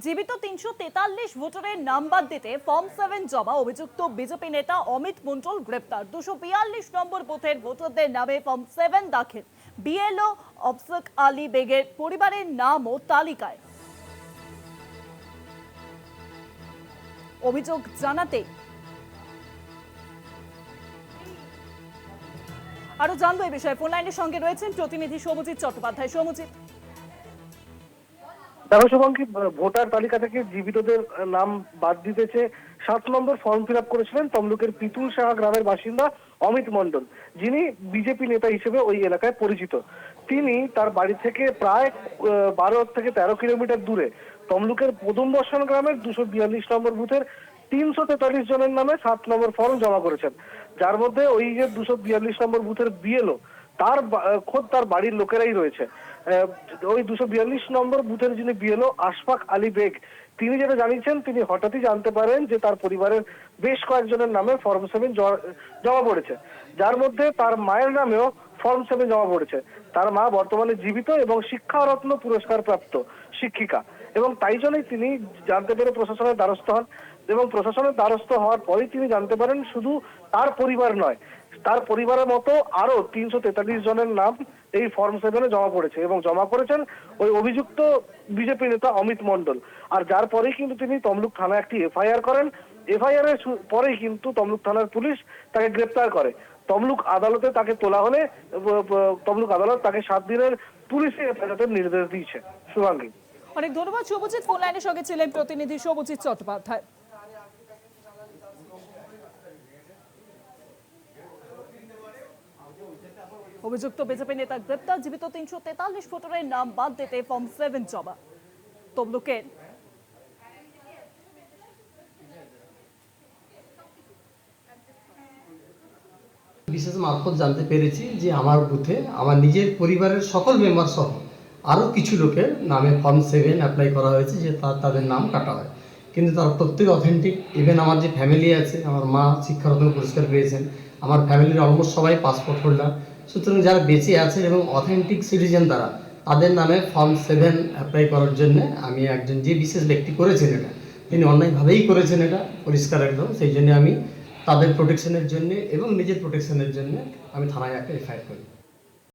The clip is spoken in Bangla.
জীবিত ৩৪৩ ভোটারের নাম বাদ দিতে ফর্ম 7 জমা অভিযুক্ত বিজেপি নেতা অমিত মণ্ডল গ্রেপ্তার। ২৪২ নম্বর বুথের ভোটারদের নামে ফর্ম 7 দাখিল। বিএলও অফসক আলী বেগের পরিবারের নামও তালিকায়। অভিযোগ জানাতে আরো জানবো এই বিষয়ে ফোন লাইনের সঙ্গে রয়েছেন প্রতিনিধি সৌমজিৎ চট্টোপাধ্যায়। সৌমজিৎ, দেখো শুভঙ্কী, ভোটার তালিকা থেকে জীবিতদের নাম বাদ দিতেছে 7 নম্বর ফর্ম ফিল আপ করেছিলেন তমলুকের পিতুল সাহা গ্রামের বাসিন্দা অমিত মণ্ডল, যিনি বিজেপি নেতা হিসেবে ওই এলাকায় পরিচিত। তিনি তার বাড়ি থেকে প্রায় 12 থেকে 13 কিলোমিটার দূরে তমলুকের পদুম বর্ষণ গ্রামের 242 নম্বর বুথের 343 জনের নামে 7 নম্বর ফর্ম জমা করেছেন, যার মধ্যে ওই যে 242 নম্বর বুথের বিএলও তার খোদ তার বাড়ির লোকেরাই রয়েছে। ওই 242 নম্বর বুথের যিনি বিএলও আশফাক আলী বেগ, তিনি যেটা জানিয়েছেন, তিনি হঠাৎই জানতে পারেন যে তার পরিবারের বেশ কয়েকজনের নামে ফর্ম 7 জমা পড়েছে, যার মধ্যে তার মায়ের নামেও ফর্ম 7 জমা পড়েছে। তার মা বর্তমানে জীবিত এবং শিক্ষারত্ন পুরস্কার প্রাপ্ত শিক্ষিকা, এবং তাই জন্যই তিনি জানতে পেরে প্রশাসনের দ্বারস্থ হন। এবং প্রশাসনের দ্বারস্থ হওয়ার পরেই তিনি জানতে পারেন শুধু তার পরিবার নয়, তার পরিবারের মতো আরো 343 জনের নাম এই ফর্ম 7 জমা পড়েছে, এবং জমা করেছেন ওই অভিযুক্ত বিজেপি নেতা অমিত মণ্ডল। আর যার পরেই কিন্তু তিনি তমলুক থানায় একটি এফআইআর করেন। এফআইআর এর পরেই কিন্তু তমলুক থানার পুলিশ তাকে গ্রেপ্তার করে। তমলুক আদালতে তাকে তোলা হলে তমলুক আদালত তাকে 7 দিনের পুলিশি হেফাজতের নির্দেশ দিয়েছে। শুভাঙ্গী, অনেক ধন্যবাদ সৌমজিৎ। ফোন লাইনের সঙ্গে ছিলেন প্রতিনিধি সৌমজিৎ চট্টোপাধ্যায়। অভিযুক্ত বিজেপি নেতা গ্রেপ্তার। জীবিত ৩৪৩ ভোটারের নাম বাদ দিতে ফর্ম 7 জমা। তমলুকের বিশেষ মারফত জানতে পেরেছি যে আমার বুথে আমার নিজের পরিবারের সকল মেম্বার সহ আরও কিছু লোকের নামে ফর্ম 7 অ্যাপ্লাই করা হয়েছে, যে তাদের নাম কাটা হয়, কিন্তু তার প্রত্যেক অথেন্টিক। ইভেন আমার যে ফ্যামিলি আছে, আমার মা শিক্ষারত্ন পুরস্কার পেয়েছেন, আমার ফ্যামিলির অলমোস্ট সবাই পাসপোর্ট হোল্ডার। সুতরাং যারা বেঁচে আছে এবং অথেন্টিক সিটিজেন তারা, তাদের নামে ফর্ম 7 অ্যাপ্লাই করার জন্য আমি একজন যে বিশেষ ব্যক্তি করেছেন এটা, তিনি অন্যায়ভাবেই করেছেন, এটা পরিষ্কার একদম। সেই জন্য আমি তাদের প্রোটেকশনের জন্য এবং নিজের প্রোটেকশনের জন্য আমি থানায় একটা এফআইআর করি।